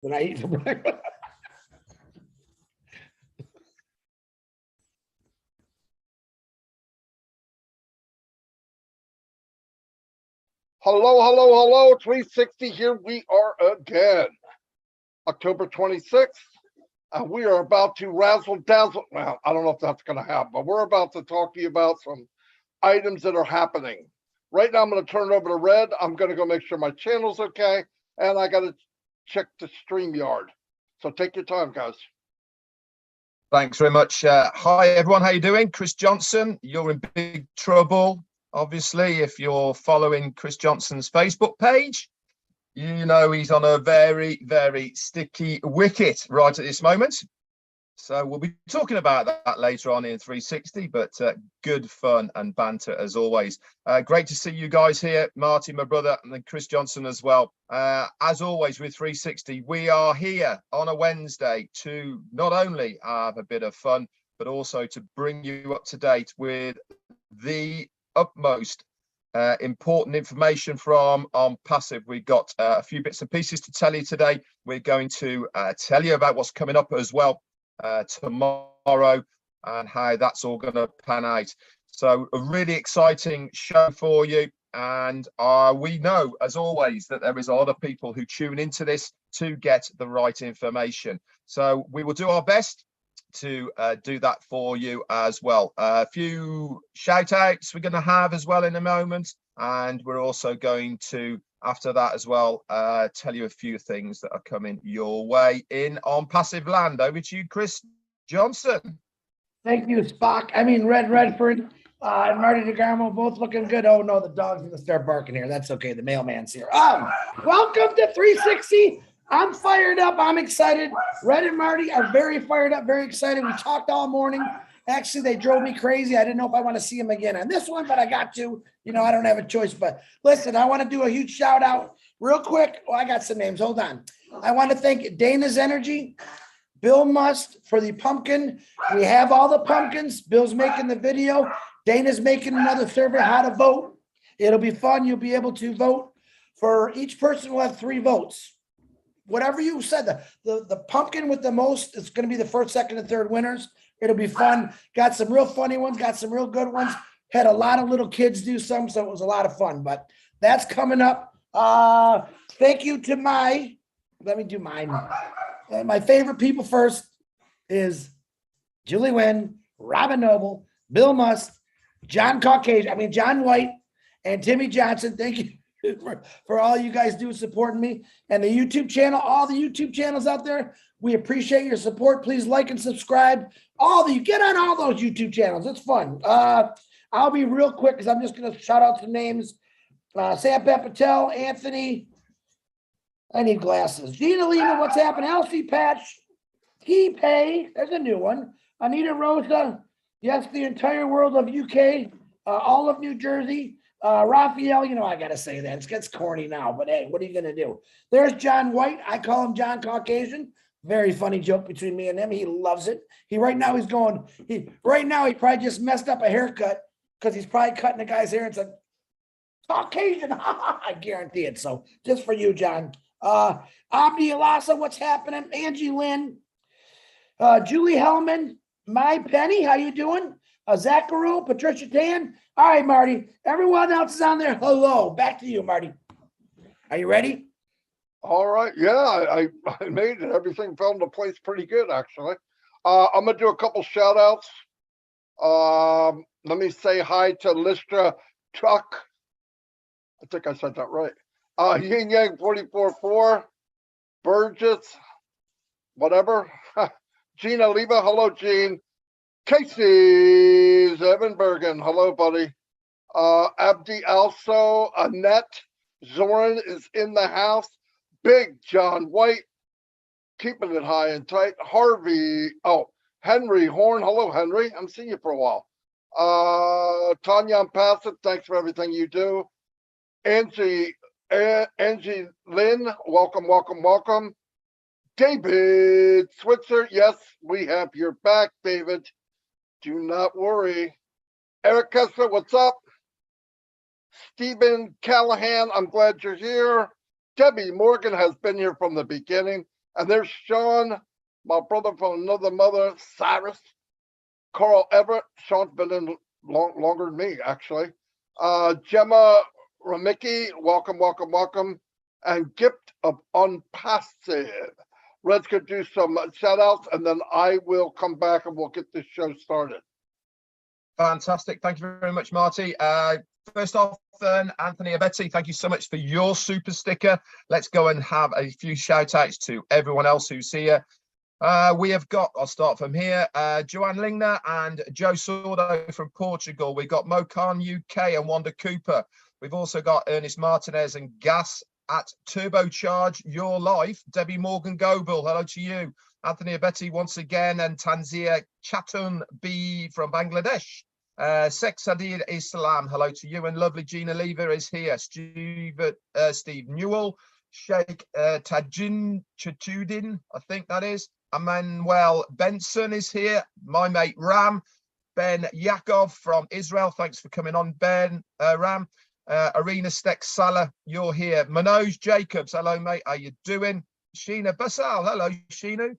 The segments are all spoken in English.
When I eat for breakfast. Hello, hello, hello, 360, here we are again. October 26th, we are about to razzle dazzle. Well, I don't know if that's going to happen, but we're about to talk to you about some items that are happening. Right now, I'm going to turn it over to Red. I'm going to go make sure my channel's okay, and I got to check the StreamYard. So take your time, guys. Thanks very much. Hi, everyone. How you doing? Chris Johnson, you're in big trouble. Obviously, if you're following Chris Johnson's Facebook page, you know he's on a very, very sticky wicket right at this moment. So we'll be talking about that later on in 360, but good fun and banter as always. Great to see you guys here, Marty, my brother, and then Chris Johnson as well. As always with 360, we are here on a Wednesday to not only have a bit of fun, but also to bring you up to date with the utmost important information from ONPASSIVE. We've got a few bits and pieces to tell you today. We're going to tell you about what's coming up as well tomorrow and how that's all going to pan out. So a really exciting show for you, and we know as always that there is a lot of people who tune into this to get the right information, so we will do our best to do that for you as well. A few shout outs we're going to have as well in a moment, and we're also going to, after that as well, tell you a few things that are coming your way in ONPASSIVE land. Over to you, Chris Johnson. Thank you, Spock. I mean, Red Redford and Marty DeGarmo, both looking good. Oh no, the dog's gonna start barking here. That's okay. The mailman's here. Welcome to 360. I'm fired up. I'm excited. Red and Marty are very fired up, very excited. We talked all morning. Actually, they drove me crazy. I didn't know if I want to see them again on this one, but I got to. You know, I don't have a choice. But listen, I want to do a huge shout out real quick. Oh, I got some names. Hold on. I want to thank Dana's Energy, Bill Must for the pumpkin. We have all the pumpkins. Bill's making the video. Dana's making another survey how to vote. It'll be fun. You'll be able to vote. For each person will have 3 votes. Whatever you said, the pumpkin with the most is going to be the first, second, and third winners. It'll be fun. Got some real funny ones, got some real good ones. Had a lot of little kids do some, so it was a lot of fun. But that's coming up. Thank you to let me do mine. My favorite people first is Julie Wynn, Robin Noble, Bill Must, John White, and Timmy Johnson. Thank you for all you guys do supporting me, and the YouTube channel, all the YouTube channels out there. We appreciate your support. Please like and subscribe. Get on all those YouTube channels. It's fun. I'll be real quick because I'm just going to shout out some names. Sam Patel, Anthony. I need glasses. Gina Lima, what's happening? Elsie Patch, T-Pay. There's a new one. Anita Rosa. Yes, the entire world of UK. All of New Jersey. Raphael, you know, I got to say that. It gets corny now, but hey, what are you going to do? There's John White. I call him John Caucasian. Very funny joke between me and him. He loves it. Right now he probably just messed up a haircut because he's probably cutting the guy's hair and said, Caucasian. I guarantee it. So just for you, John. Abdi Alasa, what's happening? Angie Lynn. Julie Hellman. My Penny, how you doing? Zacharu, Patricia Tan. All right, Marty. Everyone else is on there. Hello. Back to you, Marty. Are you ready? All right. Yeah, I made it. Everything fell into place pretty good, actually. I'm going to do a couple shout outs. Let me say hi to Listra Truck. I think I said that right. Yin Yang 44.4. Burgess. Whatever. Gina Leva. Hello, Gene. Casey Zevenbergen, hello, buddy. Abdi also, Annette Zoran is in the house. Big John White, keeping it high and tight. Harvey, Henry Horn, hello, Henry. I'm seeing you for a while. Tanya ONPASSIVE, thanks for everything you do. Angie Lynn, welcome, welcome, welcome. David Switzer, yes, we have your back, David. Do not worry. Eric Kessler, what's up? Stephen Callahan, I'm glad you're here. Debbie Morgan has been here from the beginning. And there's Sean, my brother from another mother, Cyrus, Carl Everett. Sean's been in longer than me, actually. Gemma Ramicki, welcome, welcome, welcome. And Gift of ONPASSIVE. Red's going to do some shout outs, and then I will come back and we'll get this show started. Fantastic. Thank you very much, Marty. First off, then, Anthony Abetti, thank you so much for your super sticker. Let's go and have a few shout outs to everyone else who's here. We have got, I'll start from here, Joanne Lingner and Joe Sordo from Portugal. We've got Mocan UK and Wanda Cooper. We've also got Ernest Martinez and Gas at Turbocharge Your Life. Debbie Morgan Goebel, hello to you. Anthony Abetti once again, and Tanzia Chatun B from Bangladesh. Sheikh Sadir Islam, hello to you. And lovely Gina Lever is here. Steve Newell, Sheikh Tajin Chatudin, I think that is. Emmanuel Benson is here. My mate Ram. Ben Yakov from Israel. Thanks for coming on, Ben. Ram. Arena Stek Salah, you're here. Manoj Jacobs, hello, mate. How you doing? Sheena Basal, hello, Sheena.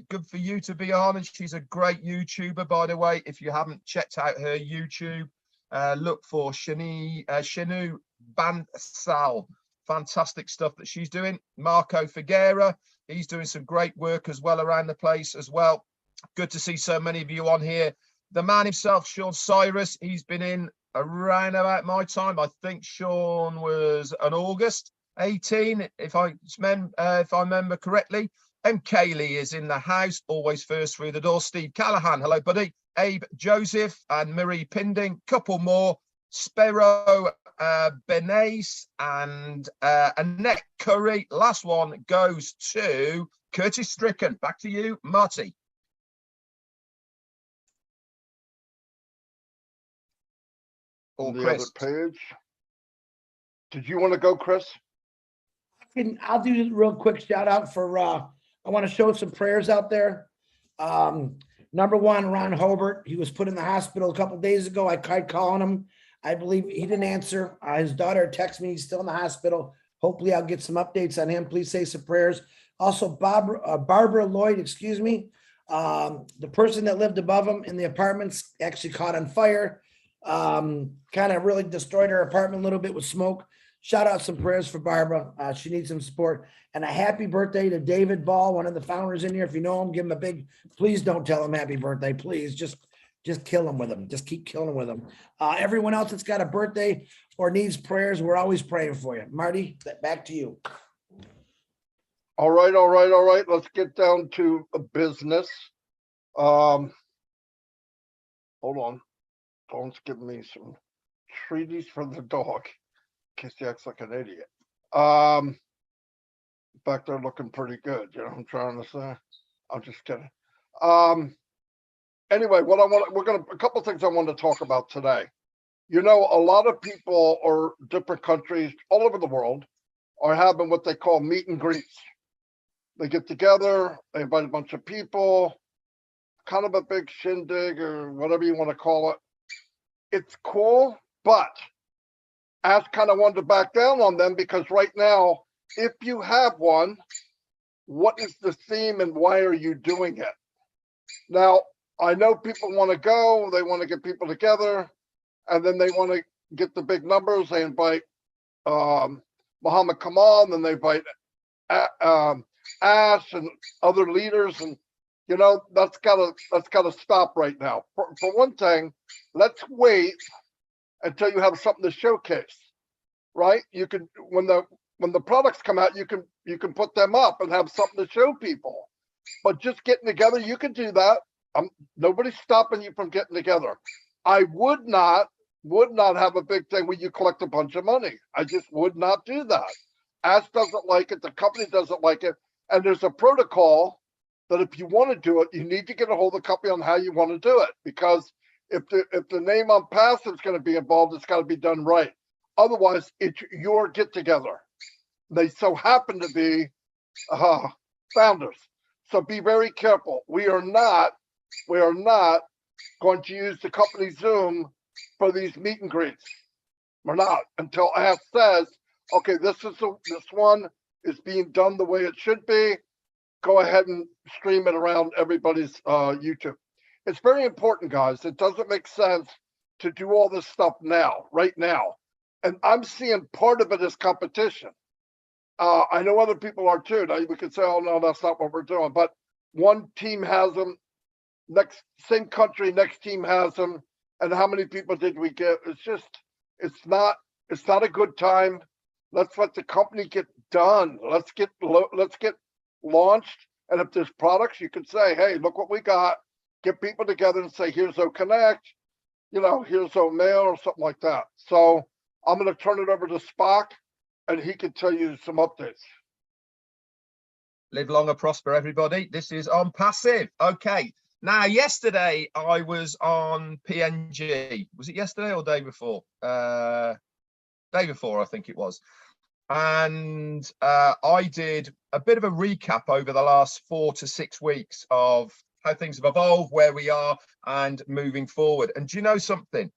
Good for you to be on, and she's a great YouTuber, by the way. If you haven't checked out her YouTube, look for Shinu Bansal. Fantastic stuff that she's doing. Marco Figuera, he's doing some great work as well around the place as well. Good to see so many of you on here. The man himself, Sean Cyrus, he's been in around about my time. I think Sean was an August 18, if I remember correctly. M. Kaylee is in the house, always first through the door. Steve Callahan, hello, buddy. Abe Joseph and Marie Pinding, couple more. Spero Benace and Annette Curry. Last one goes to Curtis Stricken. Back to you, Marty. On the other page. Did you want to go, Chris? I'll do a real quick shout out for I want to show some prayers out there. Number one, Ron Hobart. He was put in the hospital a couple of days ago. I tried calling him. I believe he didn't answer. His daughter texted me. He's still in the hospital. Hopefully I'll get some updates on him. Please say some prayers. Also, Barbara Lloyd, excuse me. The person that lived above him in the apartments actually caught on fire. Kind of really destroyed her apartment a little bit with smoke. Shout out some prayers for Barbara. She needs some support. And a happy birthday to David Ball, one of the founders in here. If you know him, give him a big, please don't tell him happy birthday. Please just kill him with him. Just keep killing with him. Everyone else that's got a birthday or needs prayers, we're always praying for you. Marty, back to you. All right. Let's get down to business. Hold on. Dawn's giving me some treaties for the dog. In case he acts like an idiot. Back there looking pretty good, you know what I'm trying to say? I'm just kidding. Anyway, a couple of things I want to talk about today. You know, a lot of people or different countries all over the world are having what they call meet and greets. They get together, they invite a bunch of people, kind of a big shindig or whatever you want to call it. It's cool, but Ask kind of wanted to back down on them because right now, if you have one, what is the theme and why are you doing it? Now, I know people want to go, they want to get people together, and then they want to get the big numbers. They invite Muhammad Kamal, and then they invite Ash and other leaders, and you know that's gotta stop right now. For one thing, let's wait until you have something to showcase, right? You can when the products come out, you can put them up and have something to show people. But just getting together, you can do that. Nobody's stopping you from getting together. I would not have a big thing where you collect a bunch of money. I just would not do that. Ash doesn't like it. The company doesn't like it. And there's a protocol that if you want to do it, you need to get a hold of the company on how you want to do it. Because if the name ONPASSIVE is going to be involved, it's got to be done right. Otherwise, it's your get together. They so happen to be founders. So be very careful. We are not going to use the company Zoom for these meet and greets. We're not until Ash says, okay, this one is being done the way it should be. go ahead and stream it around everybody's YouTube. It's very important, guys. It doesn't make sense to do all this stuff now, right now. And I'm seeing part of it as competition. I know other people are too. Now we could say, oh no, that's not what we're doing. But one team has them, same country, next team has them. And how many people did we get? It's not a good time. Let's let the company get done. Let's get launched. And if there's products, you can say, hey, look what we got. Get people together and say, here's OConnect, here's OMail or something like that. So I'm going to turn it over to Spock, and he can tell you some updates. Live long and prosper, everybody. This is ONPASSIVE. Okay. Now, yesterday I was on PNG. Was it yesterday or day before? Day before, I think it was. And I did a bit of a recap over the last 4 to 6 weeks of how things have evolved, where we are, and moving forward. And do you know something?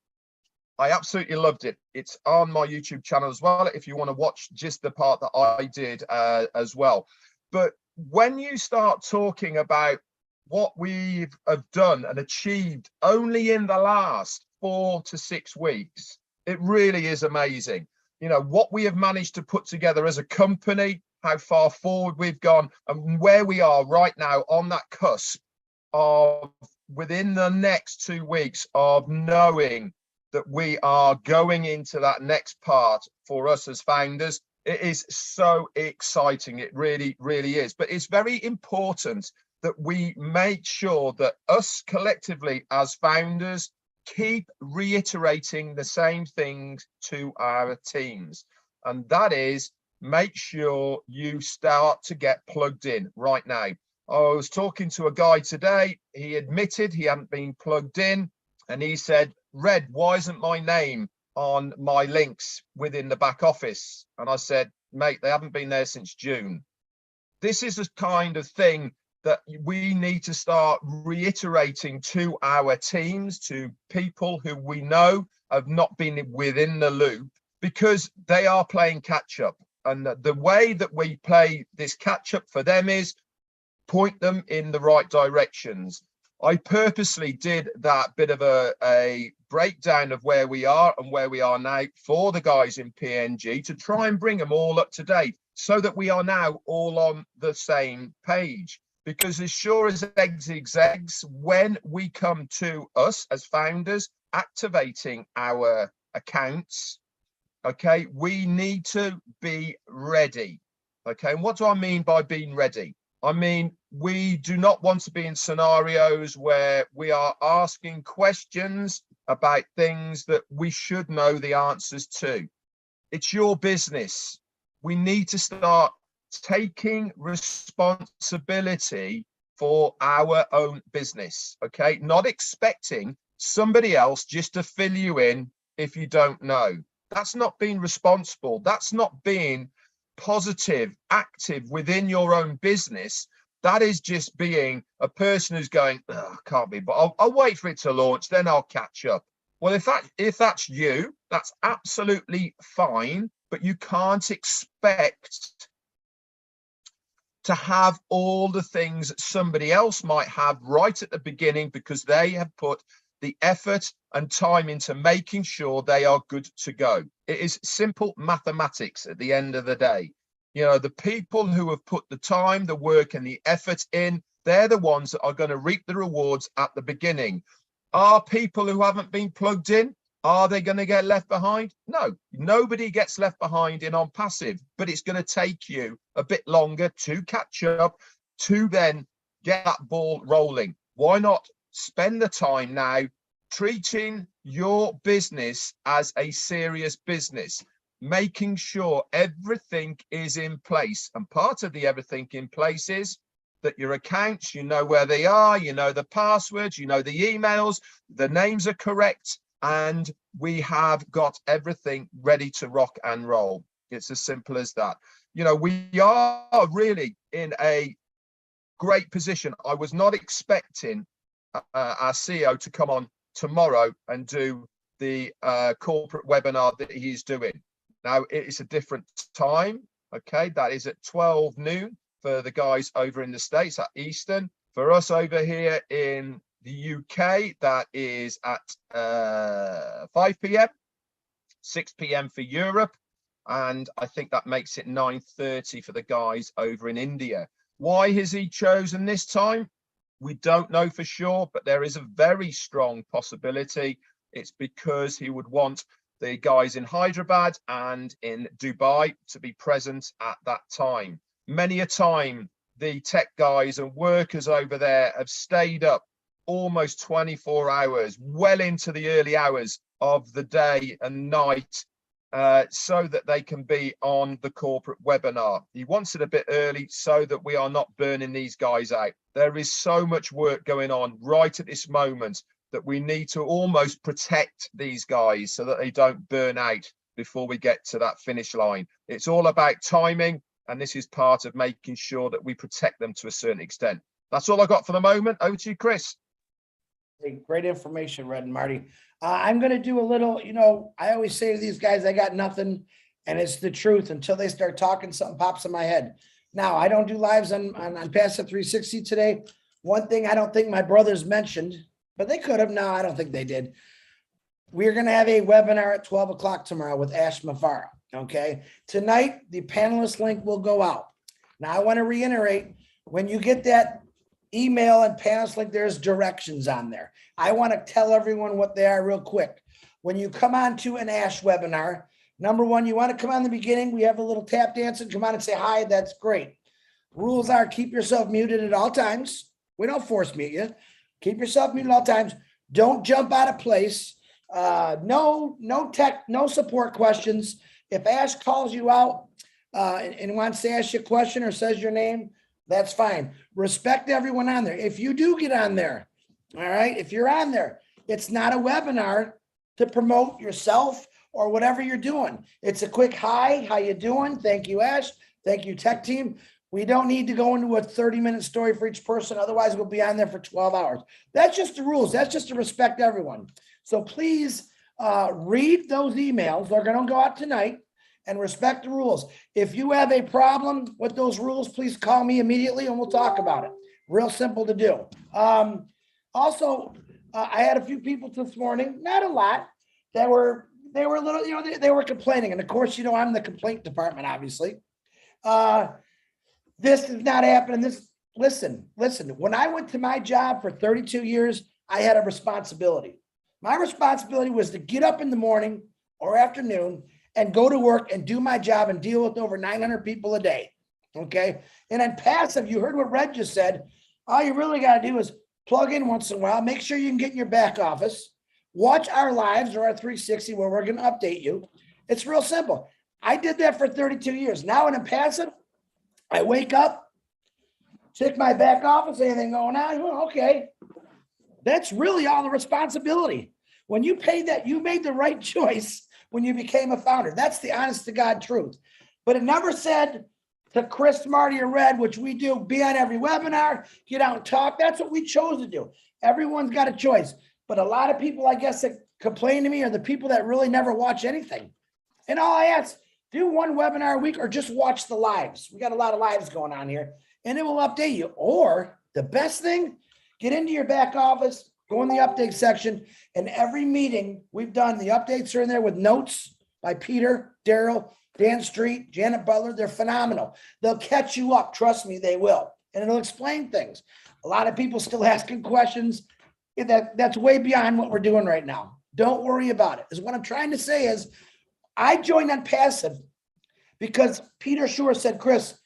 I absolutely loved it. It's on my YouTube channel as well, if you want to watch just the part that I did as well. But when you start talking about what we have done and achieved only in the last 4 to 6 weeks, it really is amazing. What we have managed to put together as a company, how far forward we've gone, and where we are right now on that cusp of within the next 2 weeks of knowing that we are going into that next part for us as founders. It is so exciting. It really, really is. But it's very important that we make sure that us collectively as founders keep reiterating the same things to our teams. And that is, make sure you start to get plugged in right now. I was talking to a guy today. He admitted he hadn't been plugged in. And he said, Red, why isn't my name on my links within the back office? And I said, mate, they haven't been there since June. This is the kind of thing that we need to start reiterating to our teams, to people who we know have not been within the loop, because they are playing catch up. And the way that we play this catch up for them is point them in the right directions. I purposely did that bit of a breakdown of where we are and where we are now for the guys in PNG to try and bring them all up to date so that we are now all on the same page. Because as sure as eggs, when we come to us as founders activating our accounts, okay, we need to be ready. Okay, and what do I mean by being ready? I mean, we do not want to be in scenarios where we are asking questions about things that we should know the answers to. It's your business. We need to start taking responsibility for our own business, okay? Not expecting somebody else just to fill you in if you don't know. That's not being responsible. That's not being positive, active within your own business. That is just being a person who's going, oh, can't be, but I'll wait for it to launch, then I'll catch up. Well, if that's you, that's absolutely fine, but you can't expect to have all the things that somebody else might have right at the beginning because they have put the effort and time into making sure they are good to go. It is simple mathematics at the end of the day. The people who have put the time, the work and the effort in, they're the ones that are going to reap the rewards at the beginning. Are people who haven't been plugged in, are they going to get left behind? No, nobody gets left behind in ONPASSIVE, but it's going to take you a bit longer to catch up, to then get that ball rolling. Why not spend the time now treating your business as a serious business, making sure everything is in place? And part of the everything in place is that your accounts, you know where they are, you know the passwords, you know the emails, the names are correct, and we have got everything ready to rock and roll. It's as simple as that. We are really in a great position. I was not expecting our CEO to come on tomorrow and do the corporate webinar that he's doing. Now, it is a different time. Okay, that is at 12 noon for the guys over in the States at Eastern. For us over here in the UK, that is at 5 p.m, 6 p.m. for Europe. And I think that makes it 9:30 for the guys over in India. Why has he chosen this time? We don't know for sure, but there is a very strong possibility it's because he would want the guys in Hyderabad and in Dubai to be present at that time. Many a time, the tech guys and workers over there have stayed up almost 24 hours, well into the early hours of the day and night, so that they can be on the corporate webinar. He wants it a bit early so that we are not burning these guys out. There is so much work going on right at this moment that we need to almost protect these guys so that they don't burn out before we get to that finish line. It's all about timing, and this is part of making sure that we protect them to a certain extent. That's all I got for the moment. Over to you, Chris. Great information, Red and Marty. I'm going to do a little, I always say to these guys, I got nothing, and it's the truth until they start talking, something pops in my head. Now, I don't do lives on Passive 360 today. One thing I don't think my brothers mentioned, but they could have. No, I don't think they did. We're going to have a webinar at 12 o'clock tomorrow with Ash Mafara. Okay. Tonight, the panelist link will go out. Now, I want to reiterate, when you get that email and panelist link, there's directions on there. I want to tell everyone what they are real quick. When you come on to an Ash webinar, number one, you want to come on in the beginning. We have a little tap dance and come on and say hi. That's great. Rules are keep yourself muted at all times. We don't force mute you. Keep yourself muted at all times. Don't jump out of place. No support questions. If Ash calls you out and wants to ask you a question or says your name, that's fine. Respect everyone on there. If you do get on there, all right, if you're on there, it's not a webinar to promote yourself or whatever you're doing. It's a quick hi, how you doing? Thank you, Ash. Thank you, tech team. We don't need to go into a 30-minute story for each person. Otherwise, we'll be on there for 12 hours. That's just the rules. That's just to respect everyone. So please read those emails. They're going to go out tonight, and respect the rules. If you have a problem with those rules, please call me immediately and we'll talk about it. Real simple to do. Also, I had a few people this morning, not a lot, that were a little, they were complaining. And of course, I'm the complaint department, obviously. This is not happening. Listen, when I went to my job for 32 years, I had a responsibility. My responsibility was to get up in the morning or afternoon and go to work and do my job and deal with over 900 people a day. Okay. And on passive, you heard what Red just said. All you really got to do is plug in once in a while, make sure you can get in your back office, watch our lives or our 360 where we're going to update you. It's real simple. I did that for 32 years. Now in passive, I wake up, check my back office, anything going on? Well, okay. That's really all the responsibility. When you pay that, you made the right choice when you became a founder. That's the honest to God truth. But it never said to Chris, Marty, or Red, which we do, be on every webinar, get out and talk. That's what we chose to do. Everyone's got a choice. But a lot of people, I guess, that complain to me are the people that really never watch anything. And all I ask, do one webinar a week or just watch the lives. We got a lot of lives going on here, and it will update you. Or the best thing, get into your back office, go in the update section, and every meeting we've done, the updates are in there with notes by Peter, Daryl, Dan Street, Janet Butler. They're phenomenal. They'll catch you up. Trust me, they will. And it'll explain things. A lot of people still asking questions. That's way beyond what we're doing right now. Don't worry about it. Is what I'm trying to say is I joined on passive because Peter Shore said, Chris,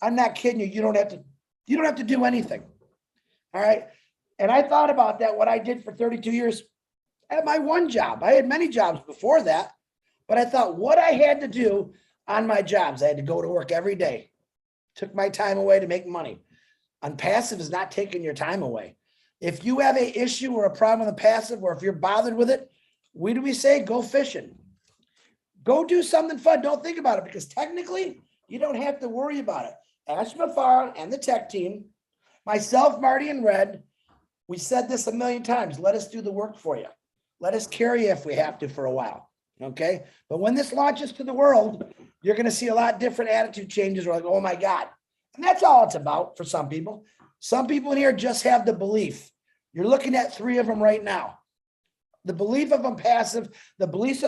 I'm not kidding you. You don't have to do anything. All right. And I thought about that, what I did for 32 years at my one job. I had many jobs before that, but I thought what I had to do on my jobs, I had to go to work every day, took my time away to make money. On passive is not taking your time away. If you have an issue or a problem with the passive, or if you're bothered with it, what do we say? Go fishing. Go do something fun. Don't think about it, because technically you don't have to worry about it. Ash Mafara and the tech team, myself, Marty, and Red, we said this a million times. Let us do the work for you. Let us carry you if we have to for a while. Okay. But when this launches to the world, you're going to see a lot different attitude changes. We're like, oh my God. And that's all it's about for some people. Some people in here just have the belief. You're looking at 3 of them right now. The belief of ONPASSIVE, the belief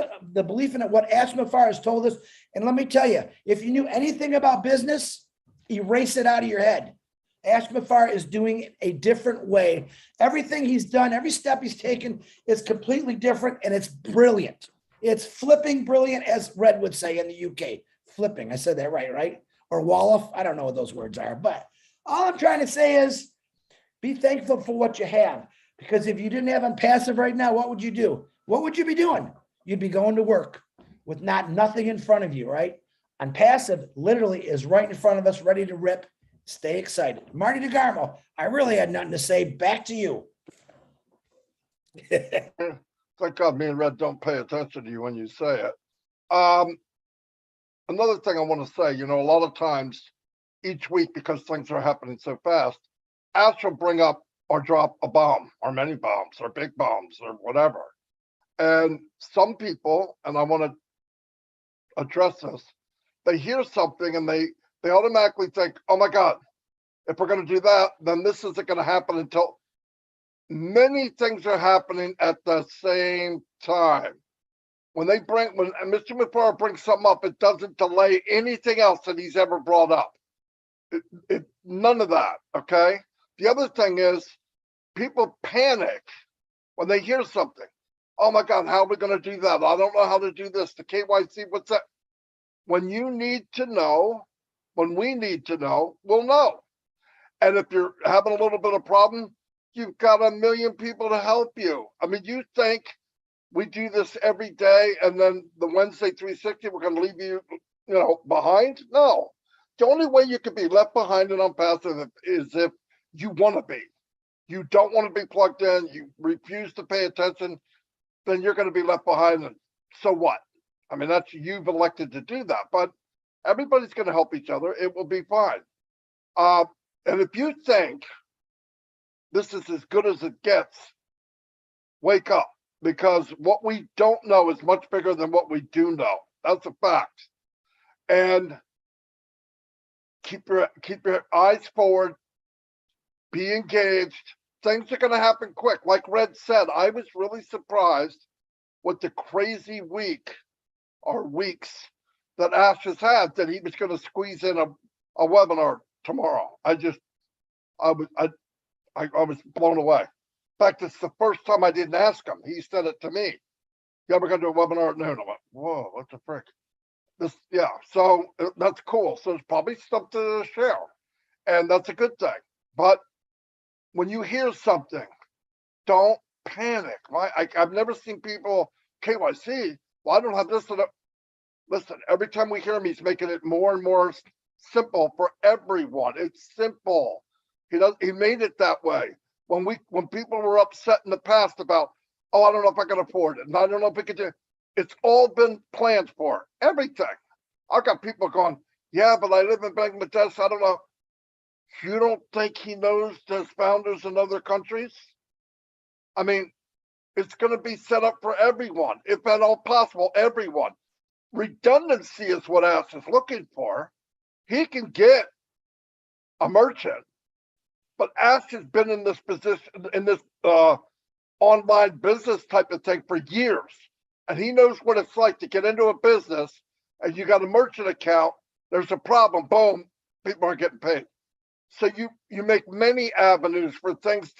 in it, what Ashmafar has told us. And let me tell you, if you knew anything about business, erase it out of your head. Ashmafar is doing it a different way. Everything he's done, every step he's taken is completely different, and it's brilliant. It's flipping brilliant, as Red would say in the UK. Flipping, I said that right? Or Wolof, I don't know what those words are. But all I'm trying to say is be thankful for what you have. Because if you didn't have ONPASSIVE right now, what would you do? What would you be doing? You'd be going to work with nothing in front of you, right? ONPASSIVE literally is right in front of us, ready to rip. Stay excited. Marty DeGarmo, I really had nothing to say. Back to you. Thank God me and Red don't pay attention to you when you say it. Another thing I want to say, a lot of times each week, because things are happening so fast, Ash will bring up or drop a bomb or many bombs or big bombs or whatever. And some people, and I want to address this, they hear something and they automatically think, oh my God, if we're going to do that, then this isn't going to happen until many things are happening at the same time. When Mr. McFarland brings something up, it doesn't delay anything else that he's ever brought up. None of that, okay? The other thing is people panic when they hear something. Oh my God, how are we going to do that? I don't know how to do this. The KYC, what's that? When you need to know, when we need to know, we'll know. And if you're having a little bit of problem, you've got 1 million people to help you. I mean, you think we do this every day and then the Wednesday 360, we're going to leave you, behind? No. The only way you can be left behind in ONPASSIVE is if you want to be. You don't want to be plugged in, you refuse to pay attention, then you're going to be left behind. And so what? I mean, you've elected to do that, but everybody's going to help each other. It will be fine. And if you think this is as good as it gets, wake up, because what we don't know is much bigger than what we do know. That's a fact. And keep your eyes forward, be engaged. Things are going to happen quick. Like Red said, I was really surprised with the crazy week or weeks that Ash has had, that he was going to squeeze in a webinar tomorrow. I was blown away. In fact, it's the first time I didn't ask him. He said it to me. Yeah, we're going to do a webinar at noon. I went, whoa, what the frick? So that's cool. So there's probably stuff to share, and that's a good thing. But when you hear something, don't panic. Right? I've never seen people, KYC, well, I don't have this. Listen, every time we hear him, he's making it more and more simple for everyone. It's simple. He made it that way. When people were upset in the past about, oh, I don't know if I can afford it, and I don't know if we can do it, it's all been planned for. Everything. I've got people going, yeah, but I live in Bangladesh. I don't know. You don't think he knows there's founders in other countries? I mean, it's going to be set up for everyone, if at all possible, everyone. Redundancy is what Ash is looking for. He can get a merchant, but Ash has been in this position, in this online business type of thing for years. And he knows what it's like to get into a business and you got a merchant account, there's a problem, boom, people aren't getting paid. So you make many avenues for things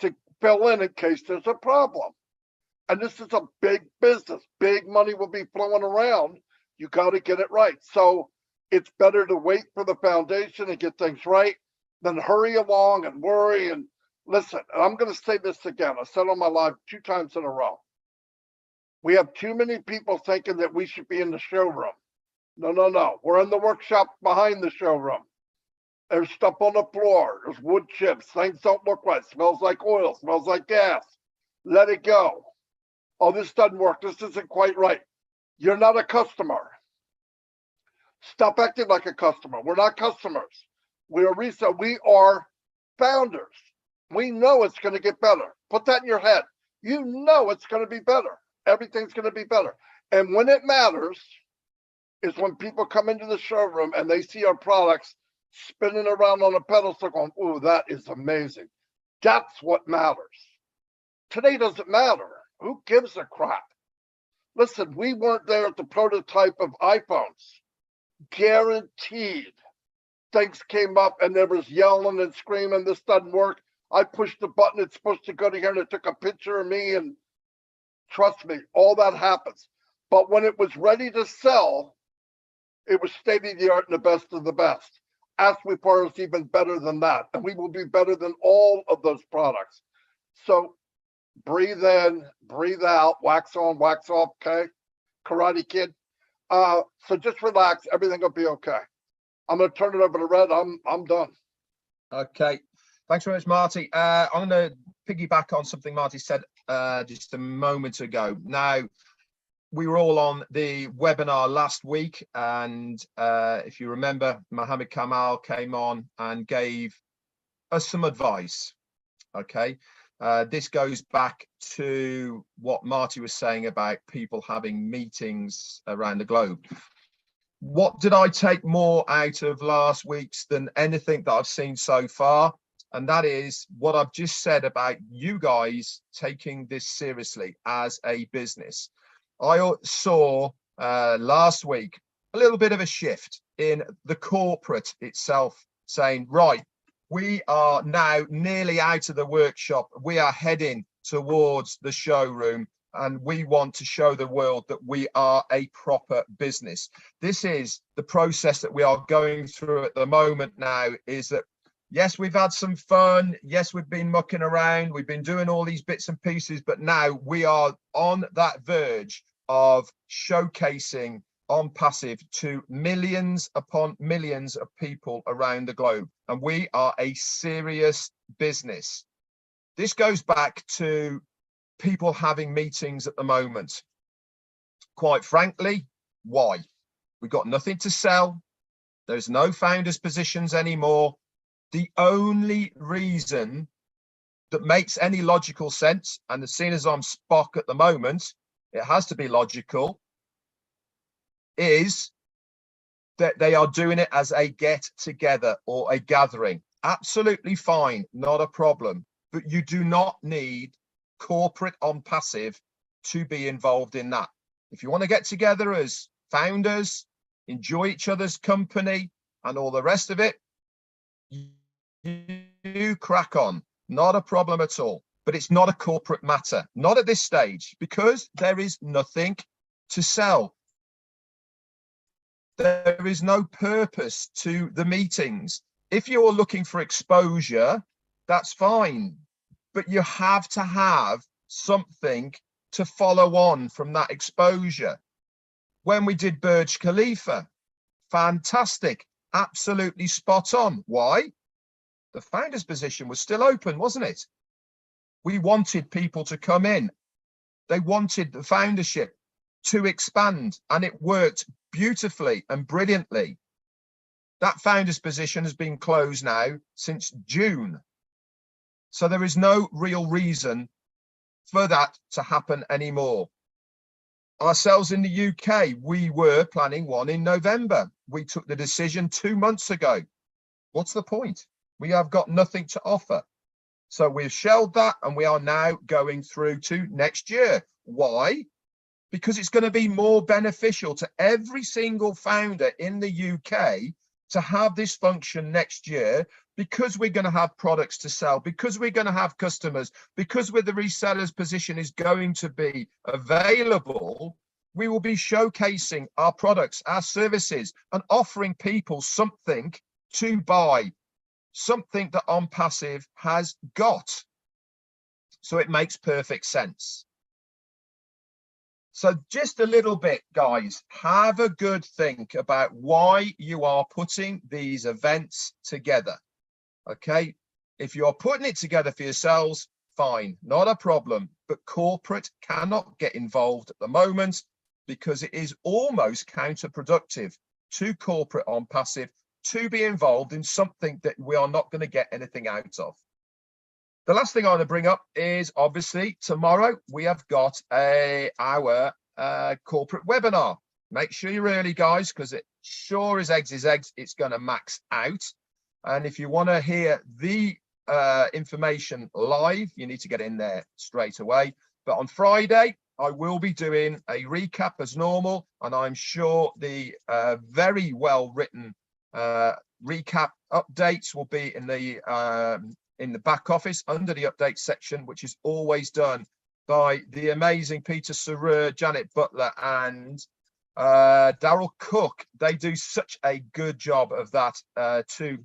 to fill in case there's a problem. And this is a big business. Big money will be flowing around. You got to get it right. So it's better to wait for the foundation and get things right than hurry along and worry. And listen, and I'm going to say this again. I said on my live 2 times in a row. We have too many people thinking that we should be in the showroom. No. We're in the workshop behind the showroom. There's stuff on the floor. There's wood chips. Things don't look right. Smells like oil. Smells like gas. Let it go. Oh, this doesn't work. This isn't quite right. You're not a customer. Stop acting like a customer. We're not customers. We are resale. We are founders. We know it's going to get better. Put that in your head. You know it's going to be better. Everything's going to be better. And when it matters is when people come into the showroom and they see our products spinning around on a pedestal going, "Oh, that is amazing." That's what matters. Today doesn't matter. Who gives a crap? Listen, we weren't there at the prototype of iPhones. Guaranteed. Things came up and there was yelling and screaming, "This doesn't work." I pushed the button, it's supposed to go to here, and it took a picture of me, and trust me, all that happens. But when it was ready to sell, it was state of the art and the best of the best. Ask me for us even better than that, and we will be better than all of those products. So breathe in, breathe out, wax on, wax off, okay? Karate Kid. So just relax, everything will be okay. I'm gonna turn it over to Red. I'm done. Okay, thanks very much, Marty. I'm going to piggyback on something Marty said just a moment ago. Now, we were all on the webinar last week, and if you remember, Mohammed Kamal came on and gave us some advice. Okay, this goes back to what Marty was saying about people having meetings around the globe. What did I take more out of last week's than anything that I've seen so far? And that is what I've just said about you guys taking this seriously as a business. I saw last week a little bit of a shift in the corporate itself, saying, right, we are now nearly out of the workshop. We are heading towards the showroom, and we want to show the world that we are a proper business. This is the process that we are going through at the moment now, is that, yes, we've had some fun. Yes, we've been mucking around. We've been doing all these bits and pieces, but now we are on that verge of showcasing ONPASSIVE to millions upon millions of people around the globe. And we are a serious business. This goes back to people having meetings at the moment. Quite frankly, why? We've got nothing to sell. There's no founders positions anymore. The only reason that makes any logical sense, and as soon as I'm Spock at the moment, it has to be logical, is that they are doing it as a get together or a gathering. Absolutely fine, not a problem. But you do not need corporate ONPASSIVE to be involved in that. If you want to get together as founders, enjoy each other's company and all the rest of it, you crack on, not a problem at all. But it's not a corporate matter, not at this stage, because there is nothing to sell. There is no purpose to the meetings. If you're looking for exposure, that's fine, but you have to have something to follow on from that exposure. When we did Burj Khalifa, fantastic, absolutely spot on. Why? The founder's position was still open, wasn't it? We wanted people to come in. They wanted the foundership to expand, and it worked beautifully and brilliantly. That founder's position has been closed now since June. So there is no real reason for that to happen anymore. Ourselves in the UK, we were planning one in November. We took the decision 2 months ago. What's the point? We have got nothing to offer. So we've shelved that, and we are now going through to next year. Why? Because it's going to be more beneficial to every single founder in the UK to have this function next year, because we're going to have products to sell, because we're going to have customers, because where the reseller's position is going to be available, we will be showcasing our products, our services, and offering people something to buy, something that ONPASSIVE has got. So it makes perfect sense. So just a little bit, guys, have a good think about why you are putting these events together. Okay, if you're putting it together for yourselves, fine, not a problem. But corporate cannot get involved at the moment, because it is almost counterproductive to corporate ONPASSIVE to be involved in something that we are not going to get anything out of. The last thing I want to bring up is, obviously, tomorrow we have got our corporate webinar. Make sure you're early, guys, because it sure as eggs is eggs, it's going to max out. And if you want to hear the information live, you need to get in there straight away. But on Friday, I will be doing a recap as normal, and I'm sure the very well written recap updates will be in the back office under the update section, which is always done by the amazing Peter Sarer, Janet Butler, and Daryl Cook. They do such a good job of that to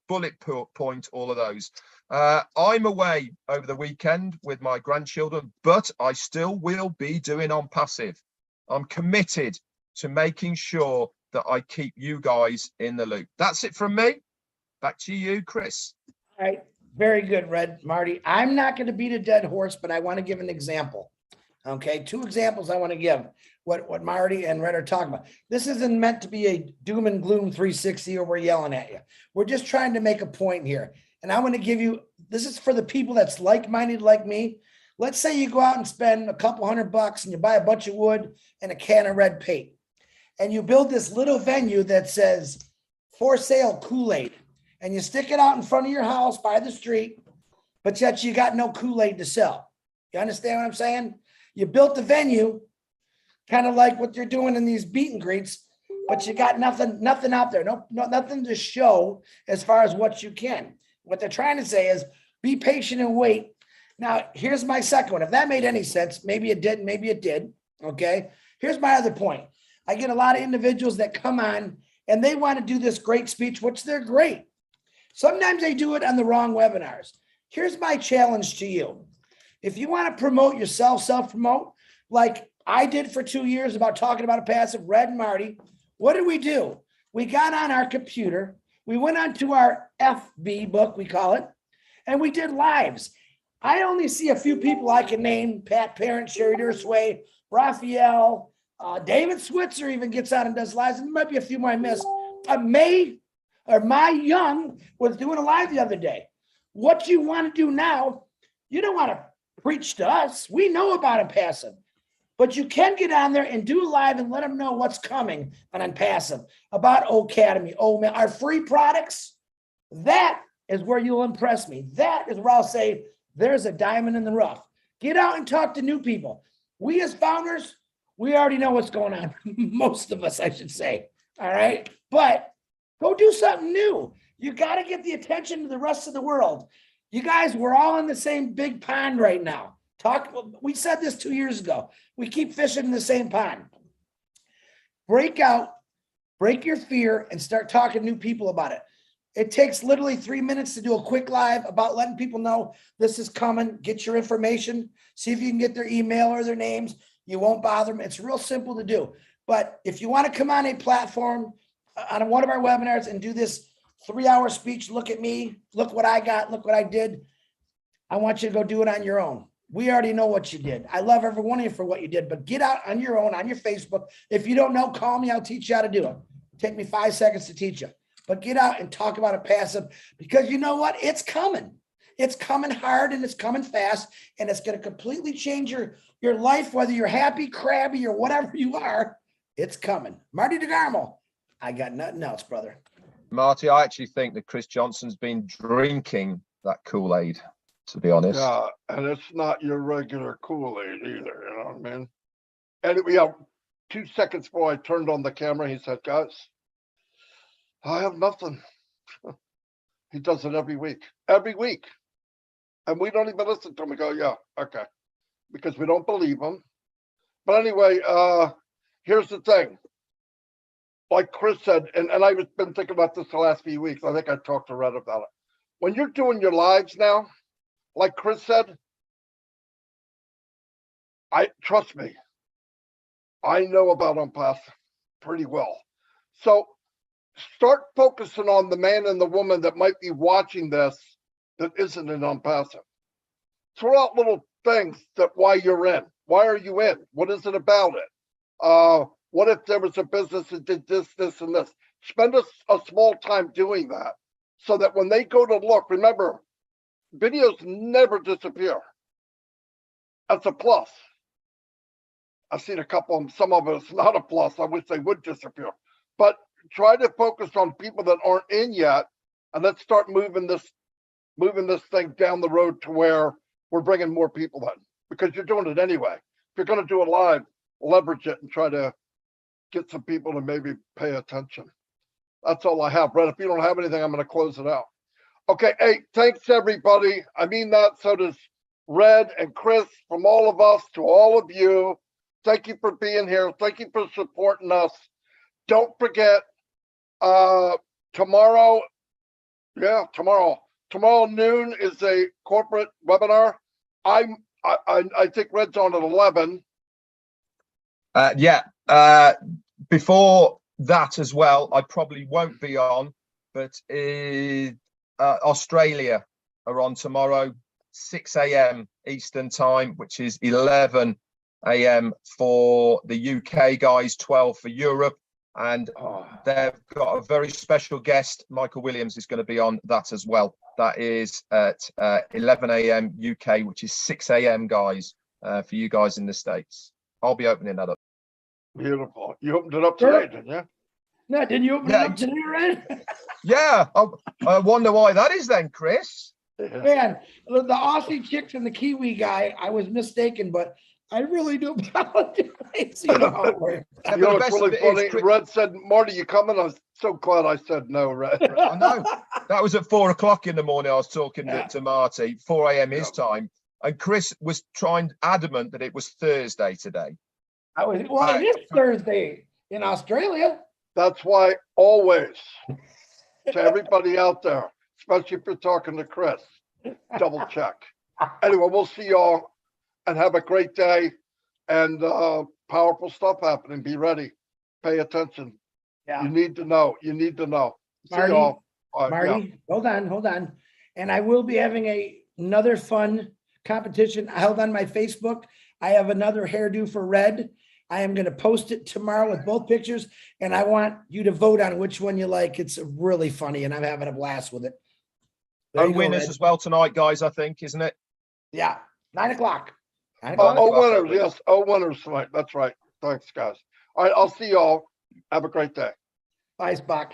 bullet point all of those. I'm away over the weekend with my grandchildren, but I still will be doing ONPASSIVE. I'm committed to making sure that I keep you guys in the loop. That's it from me. Back to you, Chris. All right. Very good, Red. Marty, I'm not going to beat a dead horse, but I want to give an example. Okay. 2 examples I want to give what Marty and Red are talking about. This isn't meant to be a doom and gloom 360 or we're yelling at you. We're just trying to make a point here. And I want to give you, this is for the people that's like-minded like me. Let's say you go out and spend a couple $100 and you buy a bunch of wood and a can of red paint. And you build this little venue that says for sale Kool-Aid. And you stick it out in front of your house by the street, but yet you got no Kool-Aid to sell. You understand what I'm saying? You built the venue, kind of like what you're doing in these meet and greets, but you got nothing out there. No, nothing to show as far as what you can. What they're trying to say is be patient and wait. Now, here's my second one. If that made any sense, maybe it didn't, maybe it did. Okay. Here's my other point. I get a lot of individuals that come on and they want to do this great speech, which they're great. Sometimes they do it on the wrong webinars. Here's my challenge to you. If you want to promote yourself, self-promote, like I did for 2 years about talking about a passive, Red and Marty, what did we do? We got on our computer. We went onto our FB book, we call it, and we did lives. I only see a few people I can name: Pat Parent, Sherry Dursway, Raphael, David Switzer even gets on and does lives. And there might be a few more I missed. My Young was doing a live the other day. What you want to do now, you don't want to preach to us. We know about ONPASSIVE, but you can get on there and do a live and let them know what's coming on ONPASSIVE, about Academy, our free products. That is where you'll impress me. That is where I'll say there's a diamond in the rough. Get out and talk to new people. We as founders, we already know what's going on. Most of us, I should say. All right. But go do something new. You got to get the attention of the rest of the world. You guys, we're all in the same big pond right now. We said this 2 years ago. We keep fishing in the same pond. Break out, break your fear, and start talking to new people about it. It takes literally 3 minutes to do a quick live about letting people know this is coming. Get your information. See if you can get their email or their names. You won't bother them. It's real simple to do. But if you want to come on a platform, on one of our webinars and do this 3-hour speech, look at me, look what I got, look what I did, I want you to go do it on your own. We already know what you did. I love every one of you for what you did, but get out on your own, on your Facebook. If you don't know, call me. I'll teach you how to do it. Take me 5 seconds to teach you. But get out and talk about ONPASSIVE, because you know what? It's coming. It's coming hard and it's coming fast, and it's going to completely change your life, whether you're happy, crabby, or whatever you are. It's coming. Marty DeGarmo, I got nothing else, brother. Marty, I actually think that Chris Johnson's been drinking that Kool-Aid, to be honest. Yeah, and it's not your regular Kool-Aid either, you know what I mean? And yeah, 2 seconds before I turned on the camera, he said, guys, I have nothing. He does it every week. And we don't even listen to him. We go, yeah, okay. Because we don't believe him. But anyway, here's the thing. Like Chris said, and I've been thinking about this the last few weeks. I think I talked to Red about it. When you're doing your lives now, like Chris said, trust me, I know about ONPASSIVE pretty well. So start focusing on the man and the woman that might be watching this that isn't in ONPASSIVE. Throw out little things that why you're in. Why are you in? What is it about it? What if there was a business that did this, this, and this? Spend a small time doing that so that when they go to look, remember, videos never disappear. That's a plus. I've seen a couple of them. Some of it's not a plus. I wish they would disappear. But try to focus on people that aren't in yet and let's start moving this thing down the road to where we're bringing more people in, because you're doing it anyway. If you're going to do it live, leverage it and try to get some people to maybe pay attention. That's all I have. Brett, if you don't have anything, I'm going to close it out. Okay. Hey, thanks everybody. I mean that. So does Red and Chris, from all of us to all of you. Thank you for being here. Thank you for supporting us. Don't forget, tomorrow noon is a corporate webinar. I think Red's on at 11. Before that as well, I probably won't be on, but Australia are on tomorrow, 6 a.m. Eastern time, which is 11 a.m. for the UK guys, 12 for Europe. And they've got a very special guest. Michael Williams is going to be on that as well. That is at 11 a.m. UK, which is 6 a.m. guys, for you guys in the States. I'll be opening that up. Beautiful. You opened it up today, didn't you? No, didn't you open it up today, Red? Yeah. I wonder why that is then, Chris. Man, the Aussie chicks and the Kiwi guy, I was mistaken, but I really do apologize. You know how it works. You know what's really funny? Red said, Marty, you coming? I was so glad I said no, Red. I know. That was at 4 o'clock in the morning. I was talking to Marty, 4 a.m. his time. And Chris was adamant that it was Thursday today. It is Thursday in Australia. That's why always, to everybody out there, especially if you're talking to Chris, double check. Anyway, we'll see y'all and have a great day, and powerful stuff happening. Be ready. Pay attention. Yeah. You need to know. You need to know. Marty, see y'all. Marty, hold on. And I will be having another fun competition held on my Facebook. I have another hairdo for Red. I am going to post it tomorrow with both pictures, and I want you to vote on which one you like. It's really funny, and I'm having a blast with it. Winners as well tonight, guys, I think, isn't it? Yeah, 9 o'clock. Winners, yes. Winners tonight. That's right. Thanks, guys. All right, I'll see y'all. Have a great day. Bye, Spock.